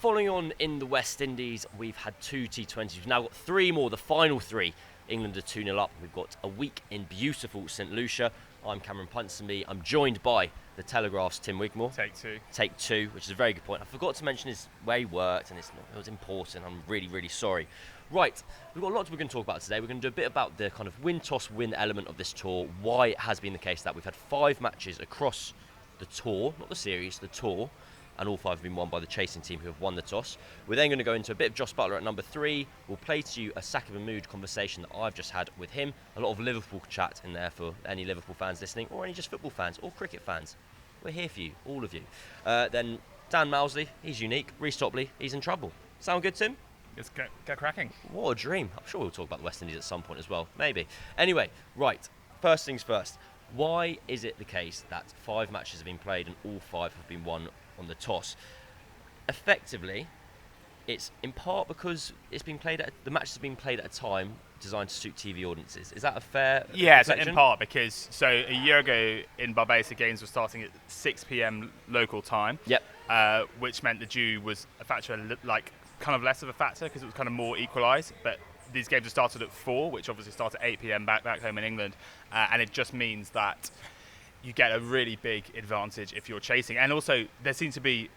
following on in the West Indies, we've had 2 T20s. We've now got 3 more, the final 3. England are 2-0 up. We've got a week in beautiful St Lucia. I'm Cameron Ponsonby. I'm joined by the Telegraph's Tim Wigmore. Take two, which is a very good point. I forgot to mention where he worked, and it was important. I'm really, really sorry. Right, we've got a lot we're going to talk about today. We're going to do a bit about the kind of win-toss-win element of this tour, why it has been the case that we've had 5 matches across the tour, not the series, the tour, and all 5 have been won by the chasing team who have won the toss. We're then going to go into a bit of Jos Buttler at number 3. We'll play to you a Saqib Mahmood conversation that I've just had with him. A lot of Liverpool chat in there for any Liverpool fans listening, or any just football fans, or cricket fans. We're here for you, all of you. Then Dan Mousley, he's unique. Reece Topley, he's in trouble. Sound good, Tim? Let's get cracking. What a dream. I'm sure we'll talk about the West Indies at some point as well. Maybe. Anyway, right. First things first. Why is it the case that 5 matches have been played and all 5 have been won on the toss? Effectively, it's in part because the matches have been played at a time designed to suit TV audiences. Is that a fair in part because a year ago in Barbados the games were starting at 6 p.m. local time. Yep. Which meant the dew was a factor, kind of less of a factor because it was kind of more equalised. But these games have started at 4, which obviously start at 8 p.m. back home in England, and it just means that you get a really big advantage if you're chasing. And also there seems to be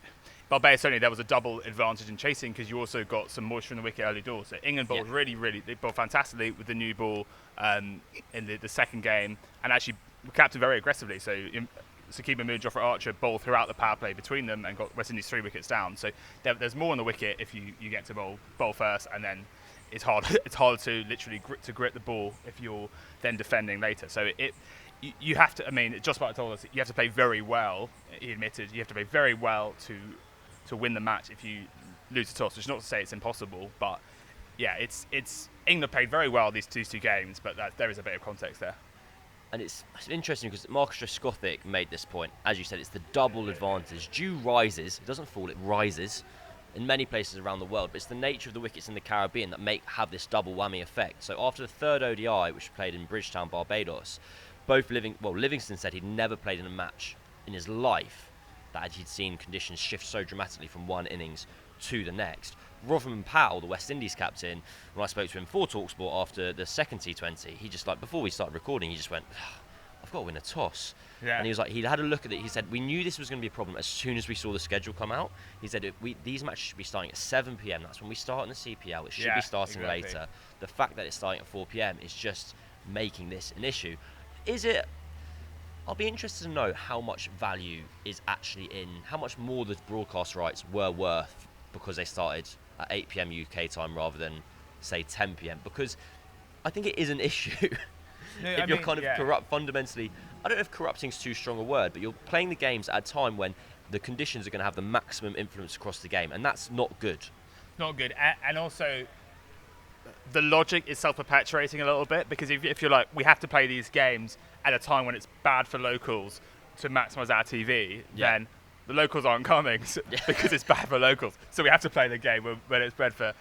Barbados only, there was a double advantage in chasing because you also got some moisture in the wicket early doors. So England bowled they bowled fantastically with the new ball in the second game, and actually captained very aggressively. So Saqib Mahmood, Jofra Archer bowled throughout the power play between them and got West Indies 3 wickets down. So there's more on the wicket if you get to bowl first, and then it's hard to literally grip the ball if you're then defending later. So you have to. I mean, Jos Buttler told us you have to play very well. He admitted you have to play very well to win the match if you lose the toss, which is not to say it's impossible, but yeah, it's England played very well these two games, but there is a bit of context there. And it's interesting because Marcus Trescothick made this point. As you said, it's the double advantage. Dew rises, it doesn't fall, it rises in many places around the world, but it's the nature of the wickets in the Caribbean that have this double whammy effect. So after the third ODI, which was played in Bridgetown, Barbados, Livingston said he'd never played in a match in his life that he'd seen conditions shift so dramatically from one innings to the next. Rotherham Powell, the West Indies captain, when I spoke to him for talkSPORT after the second T20, he just before we started recording, he just went, I've got to win a toss. Yeah. And he was like, he had a look at it. He said, we knew this was going to be a problem as soon as we saw the schedule come out. He said, these matches should be starting at 7 p.m. That's when we start in the CPL. It should be starting later. The fact that it's starting at 4 p.m. is just making this an issue. I'll be interested to know how much value is actually in, how much more the broadcast rights were worth because they started at 8 p.m. UK time rather than, say, 10 p.m. Because I think it is an issue. If you're corrupt fundamentally, I don't know if corrupting is too strong a word, but you're playing the games at a time when the conditions are going to have the maximum influence across the game, and that's not good. Not good, and also the logic is self-perpetuating a little bit, because if you're like, we have to play these games at a time when it's bad for locals to maximise our TV, then the locals aren't coming because it's bad for locals. So we have to play the game when it's bred for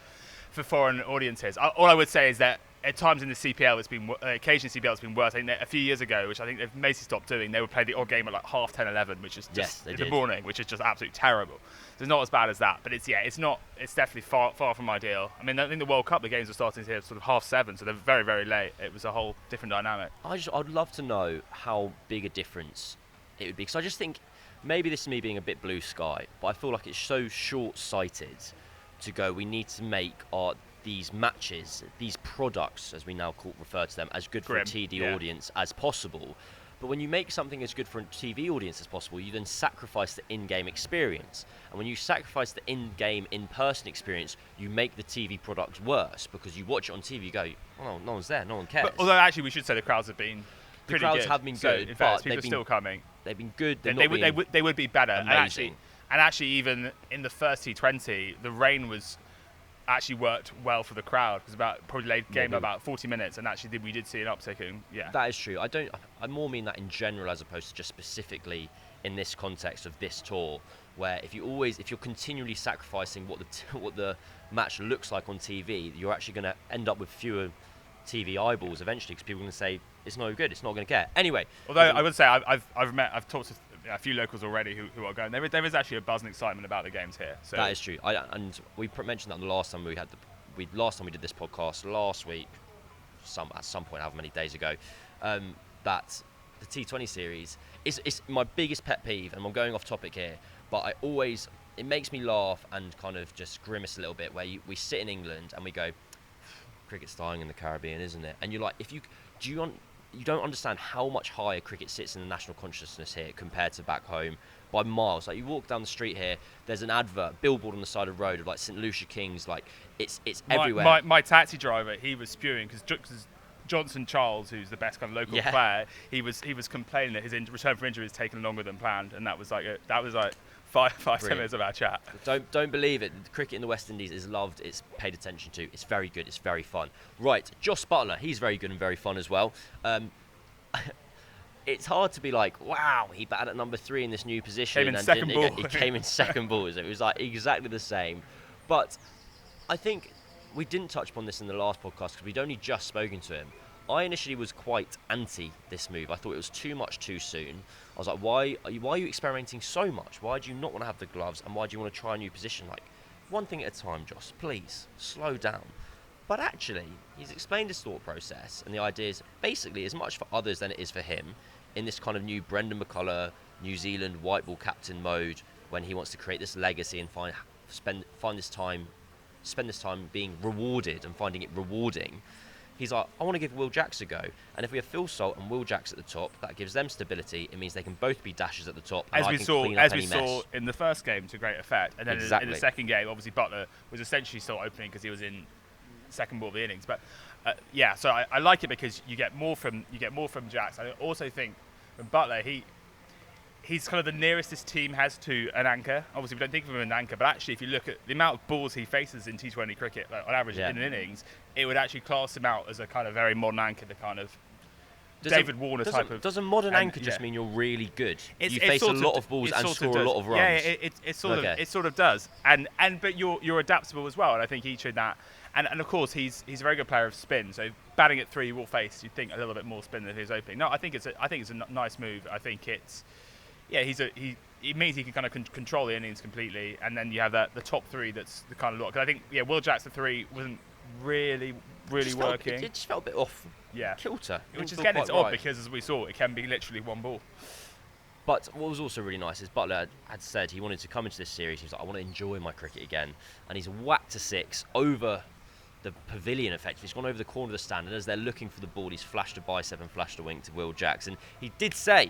foreign audiences. All I would say is that at times in the CPL, it's been occasionally CPL has been worse. I think a few years ago, which I think they've basically stopped doing, they would play the odd game at like 10:30, 11, which is just in the morning, which is just absolutely terrible. So it's not as bad as that, but it's definitely far from ideal. I mean, I think the World Cup, the games were starting here sort of 7:30, so they're very, very late. It was a whole different dynamic. I'd love to know how big a difference it would be, because I just think maybe this is me being a bit blue sky, but I feel like it's so short-sighted to go, we need to make these matches, these products, as we now refer to them, as good for a TD audience as possible. But when you make something as good for a TV audience as possible, you then sacrifice the in-game experience. And when you sacrifice the in-game, in-person experience, you make the TV product worse, because you watch it on TV, you go, oh, no one's there, no one cares. But although actually we should say the crowds have been pretty good. The crowds have been good, so, in fact, people are still coming. They've been good. They would be better. Amazing. And actually, even in the first T20, the rain actually worked well for the crowd, because probably game about 40 minutes, and actually we did see an uptick in, That is true. I more mean that in general as opposed to just specifically in this context of this tour, where if you're continually sacrificing what the match looks like on TV, you're actually going to end up with fewer TV eyeballs eventually, because people are going to say it's no good, it's not going to care. Anyway, although I would say I've talked to a few locals already who are going. There is actually a buzz and excitement about the games here. So that is true. And we mentioned that the last time we did this podcast last week, at some point, however many days ago, that the T20 series is my biggest pet peeve, and I'm going off topic here, but it makes me laugh and kind of just grimace a little bit, where we sit in England and we go, cricket's dying in the Caribbean, isn't it? And you're like, you don't understand how much higher cricket sits in the national consciousness here compared to back home by miles. Like, you walk down the street here, there's an advert, billboard on the side of the road of like St Lucia Kings, like it's everywhere. My taxi driver, he was spewing because Johnson Charles, who's the best kind of local player, he was complaining that his return from injury is taking longer than planned, and that was like 5-10 minutes of our chat. Don't believe it. The cricket in the West Indies is loved. It's paid attention to. It's very good. It's very fun. Right, Jos Buttler. He's very good and very fun as well. It's hard to be like, wow, he batted at number 3 in this new position. He came in second ball. It was like exactly the same. But I think we didn't touch upon this in the last podcast because we'd only just spoken to him. I initially was quite anti this move. I thought it was too much too soon. I was like, why are you experimenting so much? Why do you not want to have the gloves, and why do you want to try a new position? Like, one thing at a time, Jos. Please, slow down. But actually, he's explained his thought process, and the idea is basically as much for others than it is for him in this kind of new Brendan McCullum, New Zealand white ball captain mode, when he wants to create this legacy and spend this time being rewarded and finding it rewarding. He's like, I want to give Will Jacks a go. And if we have Phil Salt and Will Jacks at the top, that gives them stability. It means they can both be dashers at the top. As we saw in the first game to great effect. And then in the second game, obviously Buttler was essentially still opening because he was in second ball of the innings. But so I like it because you get more from Jacks. I also think from Buttler, he's kind of the nearest this team has to an anchor. Obviously, we don't think of him as an anchor, but actually, if you look at the amount of balls he faces in T20 cricket, like on average in an innings, it would actually class him out as a kind of very modern anchor, the kind of David Warner type of. Does a modern anchor just mean you're really good? You face a lot of balls and score a lot of runs. Yeah, it sort of does. But you're adaptable as well, and I think he showed that. And of course, he's a very good player of spin. So batting at 3, you will face, you'd think, a little bit more spin than his opening. No, I think it's a nice move. I think it's. Yeah, it means he can kind of control the innings completely, and then you have the top 3 that's the kind of lot. Because I think Will Jacks at 3 wasn't really working. It just felt a bit off kilter. Which is again, it's odd because as we saw, it can be literally one ball. But what was also really nice is Buttler had said he wanted to come into this series. He was like, I want to enjoy my cricket again, and he's whacked a 6 over the pavilion effect. He's gone over the corner of the stand, and as they're looking for the ball, he's flashed a bicep and flashed a wing to Will Jacks, and he did say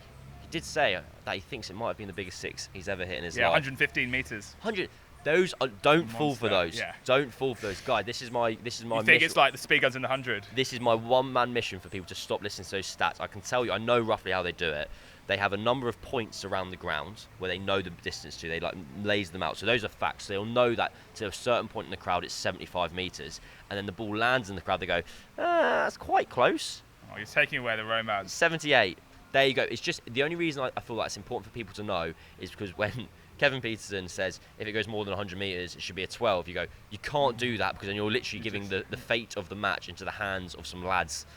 that he thinks it might have been the biggest 6 he's ever hit in his life. 115 metres. 100. Those don't fall for those. Yeah. Don't fall for those, guy. This is my. You think mission. It's like the speed guns in the 100? This is my one-man mission for people to stop listening to those stats. I can tell you, I know roughly how they do it. They have a number of points around the ground where they know the distance to. They lays them out. So those are facts. They'll know that to a certain point in the crowd, it's 75 metres, and then the ball lands in the crowd. They go, that's quite close. Oh, you're taking away the romance. 78. There you go. It's just the only reason I feel like it's important for people to know is because when Kevin Peterson says if it goes more than 100 metres, it should be a 12. You go, you can't do that because then you're literally giving the fate of the match into the hands of some lads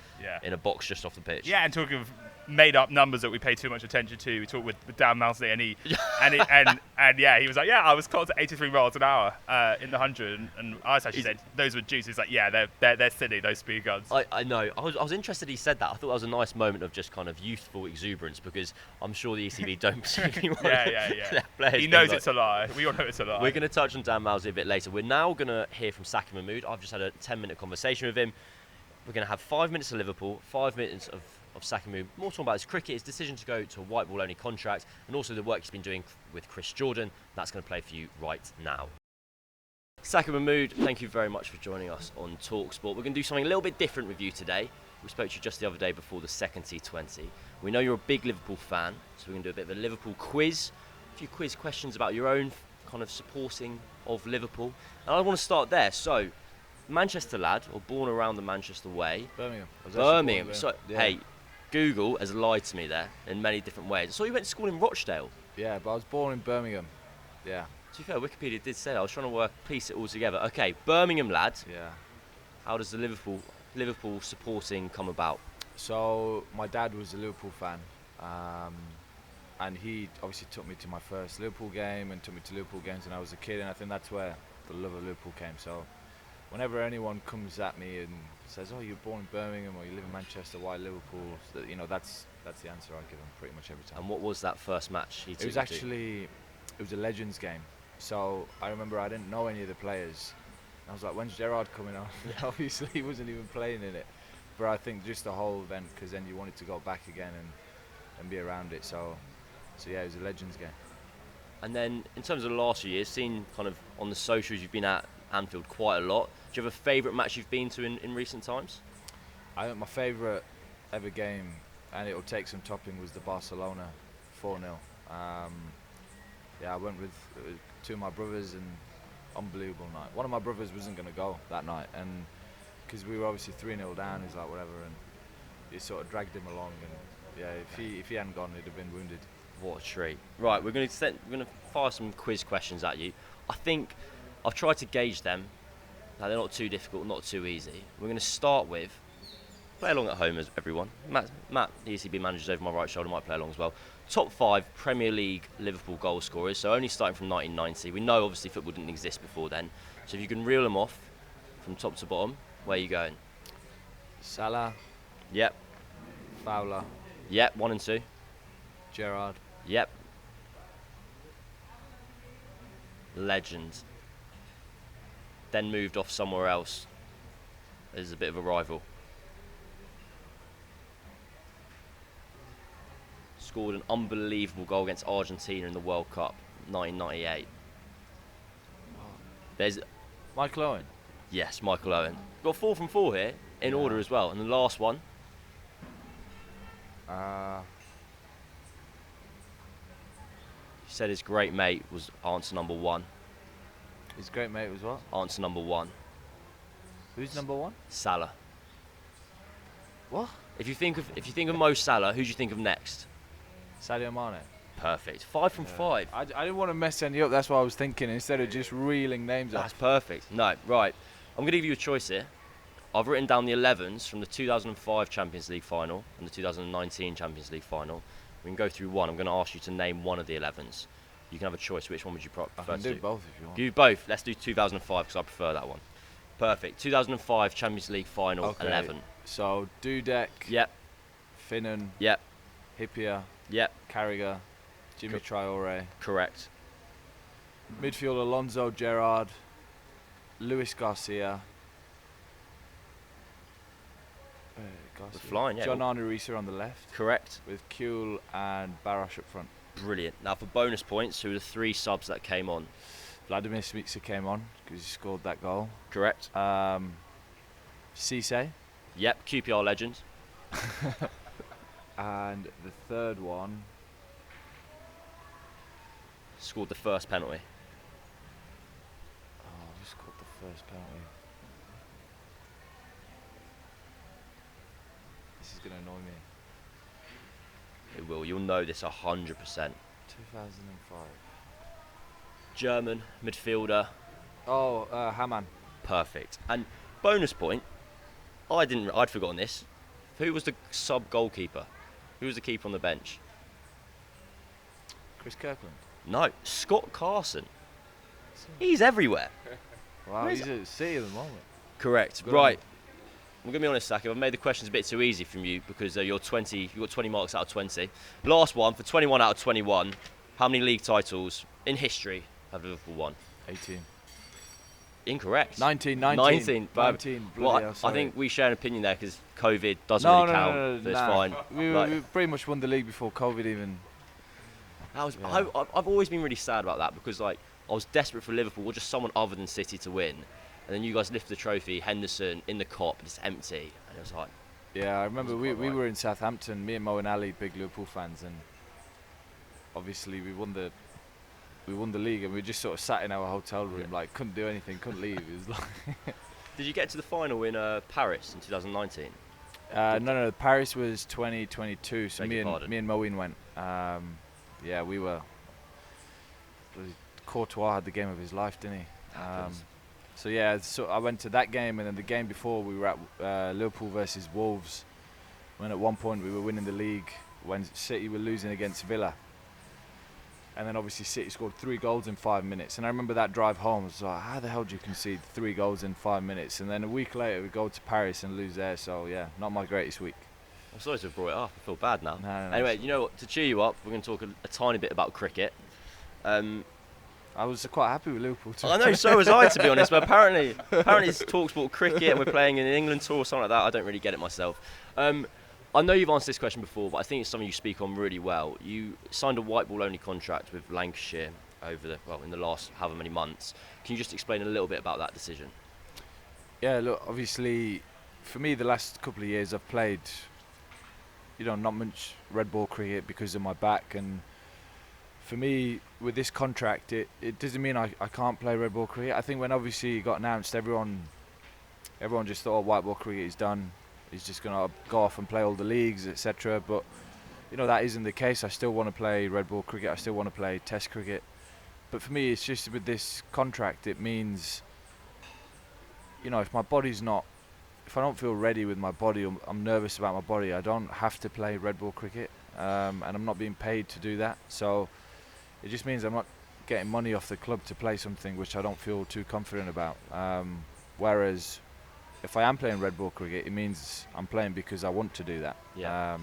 in a box just off the pitch. Yeah, and talking of made-up numbers that we pay too much attention to, we talked with Dan Mousley, and he was like, I was caught at 83 miles an hour in the 100, and I actually said those were juicy. He's like, they're silly, those speed guns. I know. I was interested he said that. I thought that was a nice moment of just kind of youthful exuberance because I'm sure the ECB don't particularly want their players. He knows it's a lie. We all know it's a lie. We're going to touch on Dan Mousley a bit later. We're now going to hear from Saqib Mahmood. I've just had a 10-minute conversation with him. We're going to have 5 minutes of Liverpool, 5 minutes of Saqib Mahmood, more talking about his cricket, his decision to go to a white ball only contract, and also the work he's been doing with Chris Jordan. That's going to play for you right now. Saqib Mahmood, thank you very much for joining us on talkSPORT. We're going to do something a little bit different with you today. We spoke to you just the other day before the second T20. We know you're a big Liverpool fan, so we're going to do a bit of a Liverpool quiz. A few quiz questions about your own kind of supporting of Liverpool. And I want to start there. So, Manchester lad, or born around the Manchester way. Birmingham. So, hey, Google has lied to me there in many different ways. I saw you went to school in Rochdale. Yeah, but I was born in Birmingham. Yeah. To be fair, Wikipedia did say that. I was trying to piece it all together. Okay, Birmingham lad. Yeah. How does the Liverpool supporting come about? So my dad was a Liverpool fan. and he obviously took me to my first Liverpool game and took me to Liverpool games when I was a kid, and I think that's where the love of Liverpool came. So whenever anyone comes at me and says, "Oh, you're born in Birmingham or you live in Manchester, why Liverpool?" So, you know, that's the answer I give them pretty much every time. And what was that first match he took It was you to? actually, it was a Legends game. So I remember I didn't know any of the players. I was like, "When's Gerrard coming on?" Obviously he wasn't even playing in it. But I think just the whole event, because then you wanted to go back again and be around it. So yeah, it was a Legends game. And then in terms of the last few years, seen kind of on the socials you've been at Anfield quite a lot. Do you have a favourite match you've been to in recent times? I think my favourite ever game, and it'll take some topping, was the Barcelona 4-0. Yeah, I went with two of my brothers, and unbelievable night. One of my brothers wasn't going to go that night, and because we were obviously 3-0 down, he's like, whatever, and it sort of dragged him along, and yeah, if he hadn't gone, he'd have been wounded. What a treat. Right, we're going to fire some quiz questions at you. I think I've tried to gauge them. Now, they're not too difficult, not too easy. We're going to start with, play along at home as everyone. Matt, the ECB manager's over my right shoulder, might play along as well. Top 5 Premier League Liverpool goal scorers, so only starting from 1990. We know obviously football didn't exist before then. So if you can reel them off from top to bottom, where are you going? Salah, Yep. Fowler, Yep, 1 and 2. Gerrard, Yep. Legend. Then moved off somewhere else. There's a bit of a rival. Scored an unbelievable goal against Argentina in the World Cup, 1998. There's, Michael Owen. yes, Michael Owen. Got 4 from 4 here, in order as well. And the last one, he said his great mate was answer number 1. His great mate was what? Answer number 1, Who's number 1? Salah. What? If you think of Mo Salah, who do you think of next? Sadio Mane. Perfect. 5 from 5. I didn't want to mess any up, that's what I was thinking, instead of just reeling names That's off. perfect. No, right. I'm going to give you a choice here. I've written down the 11s from the 2005 Champions League final and the 2019 Champions League final. We can go through one. I'm going to ask you to name one of the 11s. You can have a choice. Which one would you prefer I can to do do? both if you want. Do both. Let's do 2005 because I prefer that one. Perfect. 2005 Champions League final, Okay. 11. So Dudek, Yep, Finnan, yep, Hippier, yep. Carragher, Jimmy Traore. Correct. Midfield Alonso, Gerrard, Luis Garcia. We're flying, yeah. John Arne Reece on the left, Correct. with Kuhl and Barash up front. Brilliant. Now for bonus points, who are the 3 subs that came on? Vladimir Smica came on because he scored that goal. Correct. Cisse. Yep. QPR legend. And the third one, Scored the first penalty. who scored the first penalty? This is going to annoy me. It will. You'll know this 100%. 2005. German midfielder. Oh, Hamann. Perfect. And bonus point. I'd forgotten this. Who was the sub goalkeeper? Who was the keeper on the bench? Chris Kirkland. No, Scott Carson. He's everywhere. Wow, Where's he's at City at the moment. Correct. Good. Right. I'm going to be honest, Saqib. I've made the questions a bit too easy from you because you've got 20 marks out of 20. Last one, for 21 out of 21, how many league titles in history have Liverpool won? 18. Incorrect. 19. 19. 19. Well, Bloody hell, I sorry. think we share an opinion there because COVID doesn't No, really count. no, But it's nah. fine. We pretty much won the league before COVID even. Yeah. I've always been really sad about that because I was desperate for Liverpool or just someone other than City to win. And then you guys lifted the trophy, Henderson in the Kop, and it's empty. And it was like, Yeah, I remember we quite right. were in Southampton, me and Mo and Ali, big Liverpool fans, and obviously we won the league, and we just sort of sat in our hotel room, like couldn't do anything, couldn't leave. It was like did you get to the final in Paris in 2019? no, Paris was 2022, so Beg me your pardon. and Moeen went. Yeah, we were. Courtois had the game of his life, didn't he? Happens. So yeah, so I went to that game, and then the game before we were at Liverpool versus Wolves, when at one point we were winning the league when City were losing against Villa, And then obviously City scored 3 goals in 5 minutes. And I remember that drive home, I was like, how the hell do you concede 3 goals in 5 minutes? And then a week later we go to Paris and lose there. So yeah, not my greatest week. I'm sorry to have brought it up. I feel bad now. No, Anyway, you know what? To cheer you up, we're going to talk a tiny bit about cricket. I was quite happy with Liverpool too. I know, so was I, to be honest. But apparently it's talkSPORT cricket, and we're playing in an England tour or something like that. I don't really get it myself. I know you've answered this question before, but I think it's something you speak on really well. You signed a white ball only contract with Lancashire in the last however many months. Can you just explain a little bit about that decision? Yeah, look, obviously, for me, the last couple of years I've played, not much red ball cricket because of my back, and for me, with this contract, it doesn't mean I can't play red ball cricket. I think when obviously it got announced, everyone just thought, white ball cricket is done. He's just going to go off and play all the leagues, etc. But that isn't the case. I still want to play red ball cricket. I still want to play Test cricket. But for me, it's just with this contract, it means, if my body's not, if I don't feel ready with my body, or I'm nervous about my body, I don't have to play red ball cricket, and I'm not being paid to do that. So it just means I'm not getting money off the club to play something which I don't feel too confident about. Whereas if I am playing red ball cricket, it means I'm playing because I want to do that. Yeah.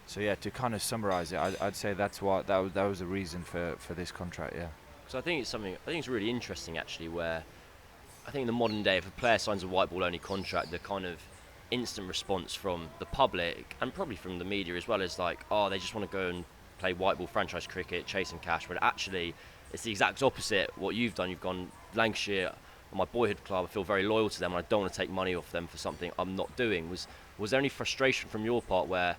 So yeah, to kind of summarise it, I'd say that was the reason for this contract. Yeah. So I think it's really interesting actually, where I think in the modern day, if a player signs a white ball only contract, the kind of instant response from the public and probably from the media as well is like, oh, they just want to go and play white ball franchise cricket, chasing cash. But actually, it's the exact opposite. What you've done, you've gone Lancashire, my boyhood club. I feel very loyal to them, and I don't want to take money off them for something I'm not doing. Was there any frustration from your part where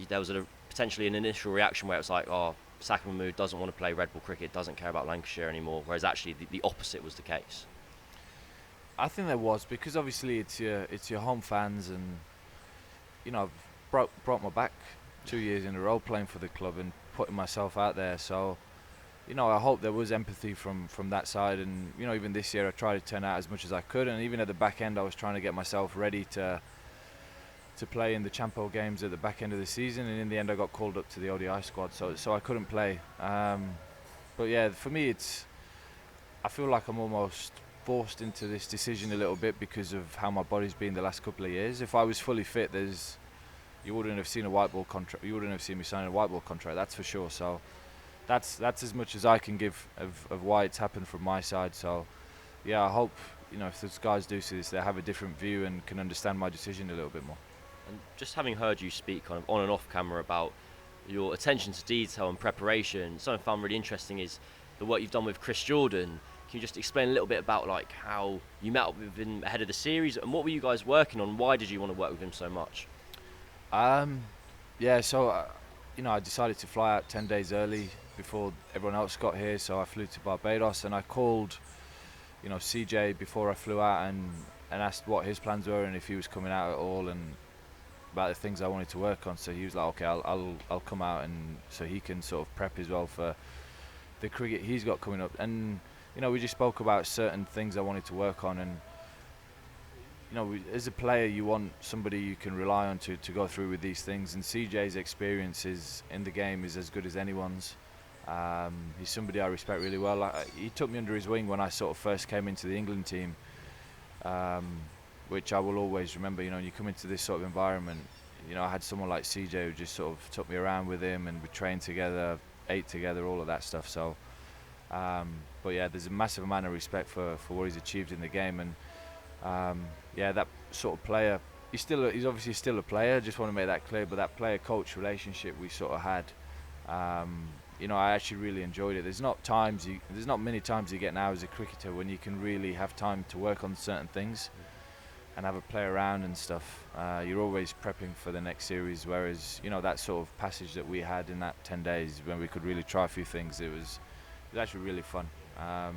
there was potentially an initial reaction where it was like, oh, Saqib Mahmood doesn't want to play red ball cricket, doesn't care about Lancashire anymore, whereas actually the opposite was the case? I think there was, because obviously it's your home fans, and I've brought my back 2 years in a row playing for the club and putting myself out there. So I hope there was empathy from that side, and even this year I tried to turn out as much as I could, and even at the back end I was trying to get myself ready to play in the Champo games at the back end of the season, and in the end I got called up to the ODI squad, so I couldn't play. But yeah, for me I feel like I'm almost forced into this decision a little bit because of how my body's been the last couple of years. If I was fully fit, you wouldn't have seen a white ball contract. You wouldn't have seen me sign a white ball contract, that's for sure. So that's as much as I can give of why it's happened from my side. So yeah, I hope if those guys do see this, they have a different view and can understand my decision a little bit more. And just having heard you speak kind of on and off camera about your attention to detail and preparation, something I found really interesting is the work you've done with Chris Jordan. Can you just explain a little bit about like how you met up with him ahead of the series, and what were you guys working on? Why did you want to work with him so much? Yeah, so I decided to fly out 10 days early before everyone else got here, so I flew to Barbados, and I called CJ before I flew out and asked what his plans were and if he was coming out at all, and about the things I wanted to work on. So he was like, okay, I'll come out, and so he can sort of prep as well for the cricket he's got coming up. And we just spoke about certain things I wanted to work on, and as a player you want somebody you can rely on to go through with these things, and CJ's experiences in the game is as good as anyone's. He's somebody I respect really well. He took me under his wing when I sort of first came into the England team, which I will always remember. When you come into this sort of environment, I had someone like CJ who just sort of took me around with him, and we trained together, ate together, all of that stuff. So but yeah, there's a massive amount of respect for what he's achieved in the game, and yeah, that sort of player, he's obviously still a player, just want to make that clear, but that player-coach relationship we sort of had, I actually really enjoyed it. There's not many times you get now as a cricketer when you can really have time to work on certain things and have a play around and stuff. You're always prepping for the next series, whereas that sort of passage that we had in that 10 days when we could really try a few things, it was actually really fun. And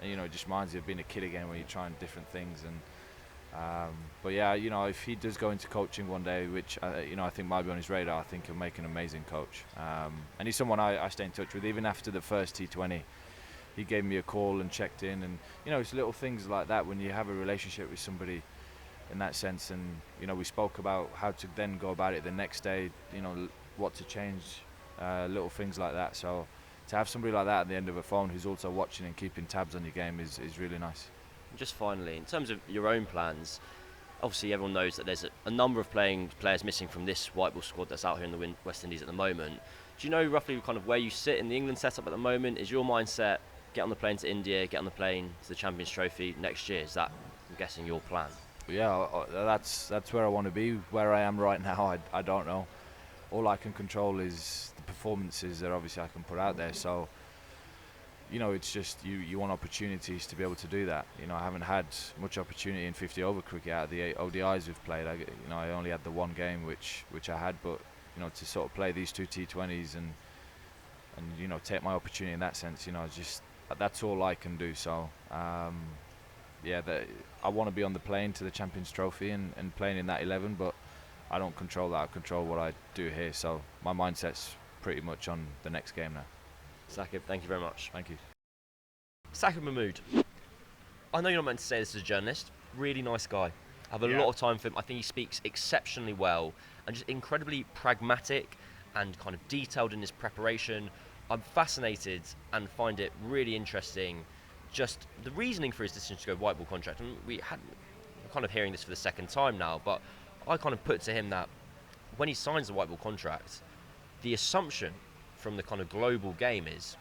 it just reminds you of being a kid again when you're trying different things. And but yeah, if he does go into coaching one day, which I think might be on his radar, I think he'll make an amazing coach. And he's someone I stay in touch with. Even after the first T20, he gave me a call and checked in, and it's little things like that when you have a relationship with somebody in that sense. And we spoke about how to then go about it the next day, what to change, little things like that. So to have somebody like that at the end of a phone who's also watching and keeping tabs on your game is really nice. Just finally, in terms of your own plans, obviously everyone knows that there's a number of players missing from this white ball squad that's out here in the West Indies at the moment. Do you know roughly kind of where you sit in the England setup at the moment? Is your mindset get on the plane to India, get on the plane to the Champions Trophy next year? Is that, I'm guessing, your plan? Yeah, that's where I want to be. Where I am right now, I don't know. All I can control is the performances that obviously I can put out there. So, you know, it's just you want opportunities to be able to do that. You know, I haven't had much opportunity in 50 over cricket out of the 8 ODIs we've played. I only had the one game which I had, but you know, to sort of play these 2 T20s and you know, take my opportunity in that sense, you know, just that's all I can do. So yeah, I want to be on the plane to the Champions Trophy and playing in that 11, but I don't control that. I control what I do here. So my mindset's pretty much on the next game now. Saqib, thank you very much. Thank you. Saqib Mahmood. I know you're not meant to say this as a journalist. Really nice guy. I have a lot of time for him. I think he speaks exceptionally well and just incredibly pragmatic and kind of detailed in his preparation. I'm fascinated and find it really interesting, just the reasoning for his decision to go white ball contract. And we're kind of hearing this for the second time now, but I kind of put to him that when he signs the white ball contract, the assumption from the kind of global game is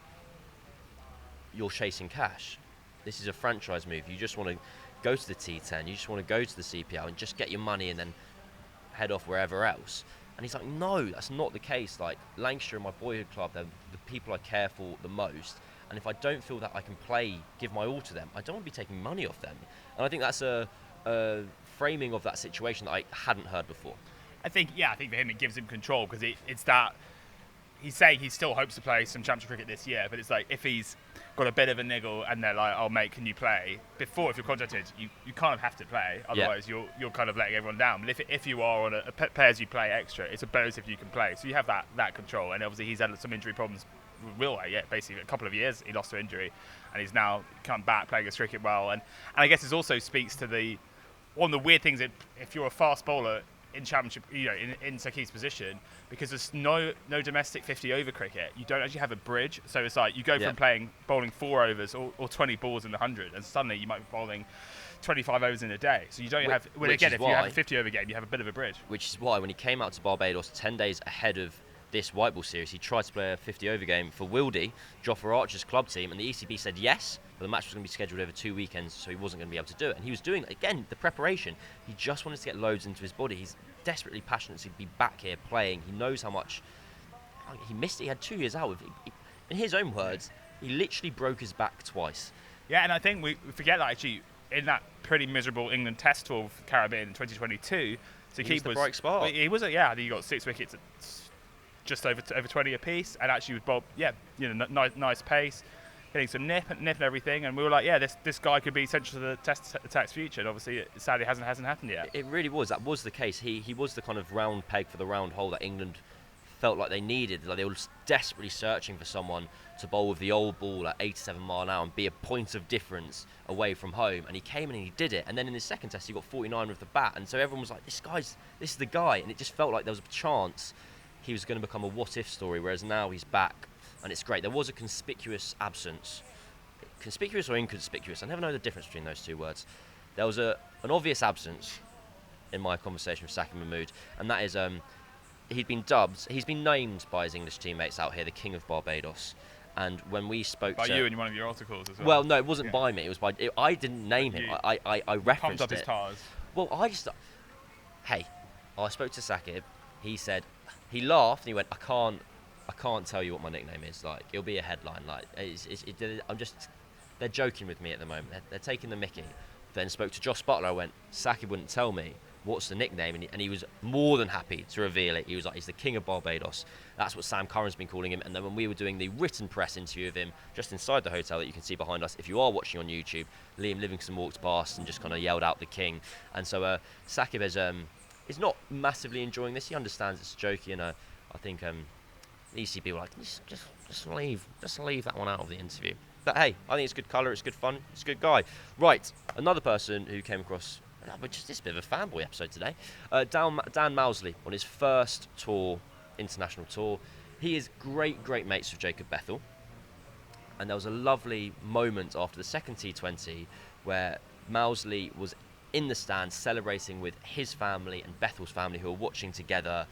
you're chasing cash. This is a franchise move. You just want to go to the T10, you just want to go to the CPL and just get your money and then head off wherever else. And he's like, no, that's not the case. Like, Lancashire, my boyhood club, they're the people I care for the most. And if I don't feel that I can give my all to them, I don't want to be taking money off them. And I think that's a framing of that situation that I hadn't heard before. I think for him it gives him control, because it's that he's saying he still hopes to play some championship cricket this year, but it's like if he's got a bit of a niggle and they're like, oh mate, can you play? Before, if you're contracted, you kind of have to play, otherwise you're kind of letting everyone down. But if you are on a pay as you play extra, it's a bonus if you can play. So you have that control, and obviously he's had some injury problems with Will, basically a couple of years he lost to injury, and he's now come back playing his cricket well, and I guess it also speaks to one of the weird things if you're a fast bowler in championship, you know, in Saqib's position, because there's no domestic 50 over cricket, you don't actually have a bridge. So it's like you go from bowling 4 overs or 20 balls in the 100, and suddenly you might be bowling 25 overs in a day. So you don't have. Well, again, if you have a 50 over game, you have a bit of a bridge. Which is why when he came out to Barbados 10 days ahead of this white ball series, he tried to play a 50 over game for Wildy, Jofra Archer's club team, and the ECB said yes, but the match was going to be scheduled over 2 weekends, so he wasn't going to be able to do it. And he was doing, again, the preparation. He just wanted to get loads into his body. He's desperately passionate to be back here playing. He knows how much he missed it. He had 2 years out. In his own words, he literally broke his back twice. Yeah, and I think we forget that actually in that pretty miserable England Test tour of the Caribbean in 2022, he was the bright spark. He was, I think he got 6 wickets at just over 20 apiece, and actually with Bob, nice pace, getting some nip and everything, and we were like, this guy could be essential to the Test attack's future, and obviously it sadly hasn't happened yet. It really was. That was the case. He was the kind of round peg for the round hole that England felt like they needed. Like they were desperately searching for someone to bowl with the old ball at 87 mile an hour and be a point of difference away from home, and he came in and he did it. And then in his second Test he got 49 with the bat, and so everyone was like, this is the guy, and it just felt like there was a chance he was going to become a what-if story, whereas now he's back, and it's great. There was a conspicuous absence. Conspicuous or inconspicuous? I never know the difference between those two words. There was an obvious absence in my conversation with Saqib Mahmood, and that is he's been named by his English teammates out here the King of Barbados. And when we spoke by you in one of your articles as well. Well, no, it wasn't by me. It was I didn't name him. I referenced pumped up it. His tars. Well, I spoke to Saqib. He said, he laughed and he went, I can't tell you what my nickname is. Like, it'll be a headline. Like, they're joking with me at the moment. They're taking the mickey. Then spoke to Jos Buttler. I went, Saqib wouldn't tell me what's the nickname, and he was more than happy to reveal it. He was like, he's the King of Barbados. That's what Sam Curran's been calling him. And then when we were doing the written press interview of him just inside the hotel that you can see behind us, if you are watching on YouTube, Liam Livingston walked past and just kind of yelled out the King. And so Saqib is not massively enjoying this. He understands it's jokey, and I think the ECB were like, just leave that one out of the interview. But hey, I think it's good colour, it's good fun, it's a good guy. Right, another person who came across, but just this bit of a fanboy episode today, Dan Mousley on his first tour, international tour. He is great mates with Jacob Bethel. And there was a lovely moment after the second T20 where Mousley was in the stands celebrating with his family and Bethel's family who are watching together.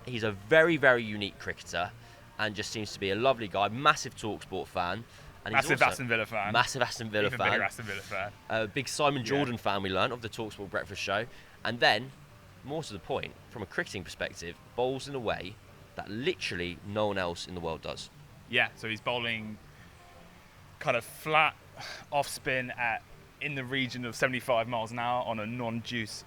He's a very, very unique cricketer and just seems to be a lovely guy, massive talkSPORT fan. And Massive he's also Aston Villa fan. Massive Aston Villa Even fan. bigger Aston Villa fan. Big Simon Jordan fan, we learnt, of the talkSPORT Breakfast Show. And then, more to the point, from a cricketing perspective, bowls in a way that literally no one else in the world does. Yeah, so he's bowling kind of flat off spin at in the region of 75 miles an hour on a non-juice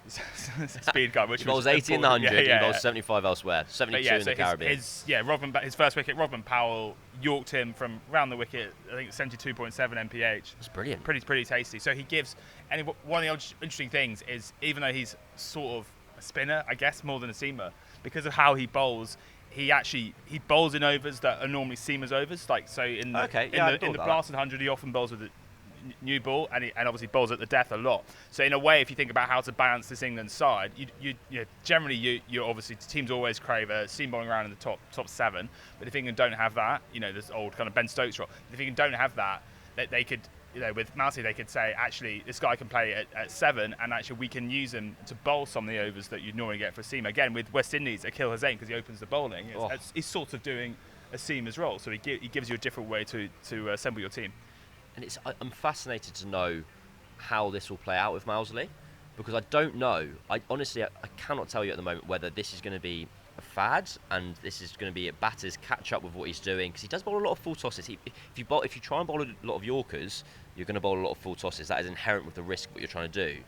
speed gun. Which He bowls 80 in the 100, he bowls 75 elsewhere, 72 in the Caribbean. His first wicket, Rodman Powell yorked him from round the wicket, I think 72.7 mph. It's brilliant. Pretty tasty. So he gives, and one of the interesting things is, even though he's sort of a spinner, I guess, more than a seamer, because of how he bowls, he bowls in overs that are normally seamers overs. Like, so in the blasted 100, he often bowls with a new ball, and obviously bowls at the death a lot. So in a way, if you think about how to balance this England side, generally you obviously teams always crave a seam bowling round in the top 7. But if England don't have that, this old kind of Ben Stokes role. If England don't have that, they could, with Mousley, they could say, actually, this guy can play at 7, and actually we can use him to bowl some of the overs that you'd normally get for a seam. Again, with West Indies, Akil Hussain, because he opens the bowling, he's sort of doing a seamer's role. So he gives you a different way to assemble your team. And I'm fascinated to know how this will play out with Mousley, because I don't know. I cannot tell you at the moment whether this is going to be a fad and this is going to be a batter's catch up with what he's doing, because he does bowl a lot of full tosses. If you try and bowl a lot of Yorkers, you're going to bowl a lot of full tosses. That is inherent with the risk of what you're trying to do.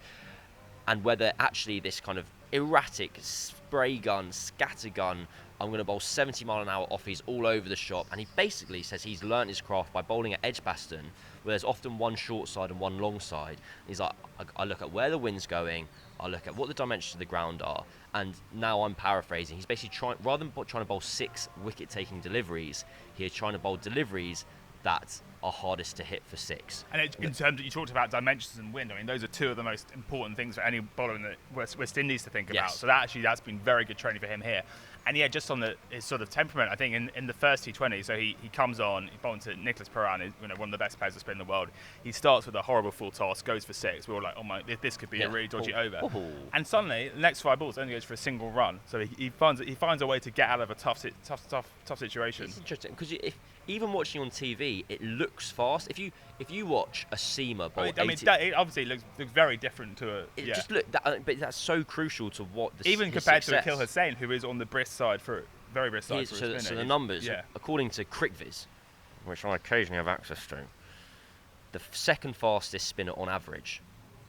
And whether actually this kind of erratic spray gun, scatter gun, I'm going to bowl 70 mile an hour offs all over the shop. And he basically says he's learnt his craft by bowling at Edgbaston, where there's often one short side and one long side. He's like, I look at where the wind's going, I look at what the dimensions of the ground are, and now I'm paraphrasing. He's basically rather than trying to bowl 6 wicket-taking deliveries, he's trying to bowl deliveries that are hardest to hit for 6. And in terms of, you talked about dimensions and wind, I mean, those are 2 of the most important things for any bowler in the West Indies to think about. So that's been very good training for him here. And yeah, just on his sort of temperament, I think in the first T20, so he comes on, he bowls to Nicholas Pooran, one of the best players to spin in the world. He starts with a horrible full toss, goes for 6. We're all like, oh my, this could be a really dodgy over. And suddenly, the next 5 balls only goes for a single run. So he finds a way to get out of a tough situation. It's interesting because even watching on TV, it looks fast. If you watch a seamer bowl, it obviously looks very different to but that's so crucial to what even compared to Akil Hussain, who is on the brisk side very brisk side for a spinner. So the numbers, according to CricViz, which I occasionally have access to, the second fastest spinner on average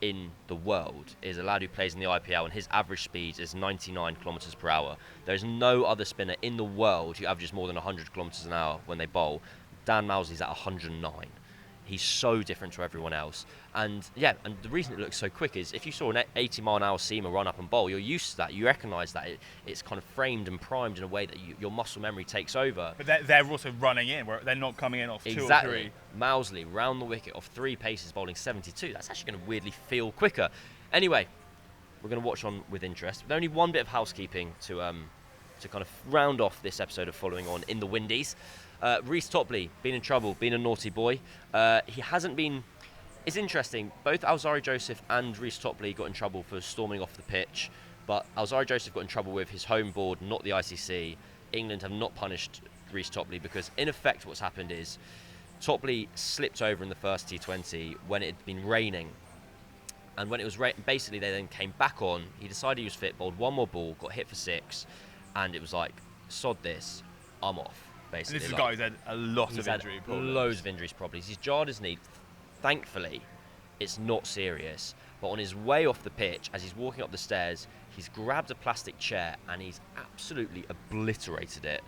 in the world is a lad who plays in the IPL, and his average speed is 99 kilometres per hour. There's no other spinner in the world who averages more than 100 kilometres an hour when they bowl. Dan Mousley's at 109. He's so different to everyone else. And the reason it looks so quick is if you saw an 80 mile an hour seamer run up and bowl, you're used to that. You recognise that it's kind of framed and primed in a way that your muscle memory takes over. But they're also running in, where they're not coming in off 2 or 3. Mousley, round the wicket off 3 paces, bowling 72. That's actually going to weirdly feel quicker. Anyway, we're going to watch on with interest. There's only one bit of housekeeping to kind of round off this episode of Following On in the Windies. Reece Topley, been in trouble, been a naughty boy. He hasn't been... It's interesting, both Alzarri Joseph and Reece Topley got in trouble for storming off the pitch, but Alzarri Joseph got in trouble with his home board, not the ICC. England have not punished Reece Topley because, in effect, what's happened is Topley slipped over in the first T20 when it had been raining. And when it was basically they then came back on, he decided he was fit, bowled one more ball, got hit for 6, and it was like, sod this, I'm off. Basically, and this is a guy who's had a lot of injury problems. Loads of injuries problems. He's jarred his knee. Thankfully, it's not serious. But on his way off the pitch, as he's walking up the stairs, he's grabbed a plastic chair and he's absolutely obliterated it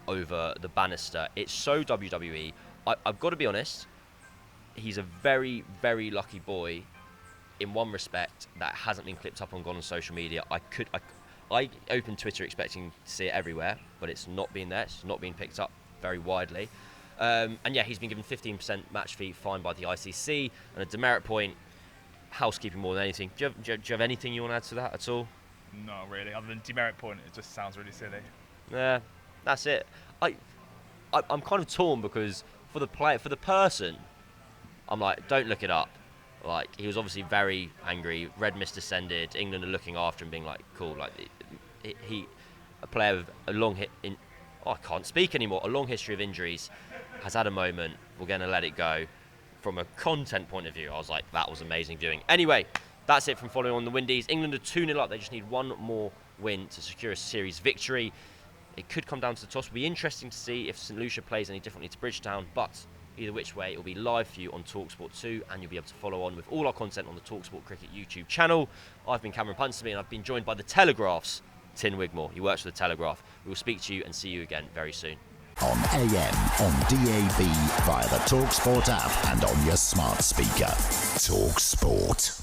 over the banister. It's so WWE. I've got to be honest, he's a very, very lucky boy in one respect that hasn't been clipped up and gone on social media. I opened Twitter expecting to see it everywhere, but it's not been there. It's not been picked up very widely. He's been given 15% match fee fine by the ICC and a demerit point. Housekeeping more than anything. Do you have anything you want to add to that at all? Not really. Other than demerit point, it just sounds really silly. Yeah, that's it. I'm kind of torn because for the player, for the person, I'm like, don't look it up. Like, he was obviously very angry. Red mist descended. England are looking after him, being like, cool. Like, he a player with a long I can't speak anymore. A long history of injuries, has had a moment. We're going to let it go. From a content point of view, I was like, that was amazing viewing. Anyway, that's it from following on the Windies. England are 2-0 up. They just need one more win to secure a series victory. It could come down to the toss. It'll be interesting to see if St Lucia plays any differently to Bridgetown, but either which way, it will be live for you on talkSPORT 2, and you'll be able to follow on with all our content on the talkSPORT Cricket YouTube channel. I've been Cameron Ponsonby, and I've been joined by the Telegraph's Tin Wigmore. He works for the Telegraph. We will speak to you and see you again very soon. On AM, on DAB, via the talkSPORT app, and on your smart speaker. talkSPORT.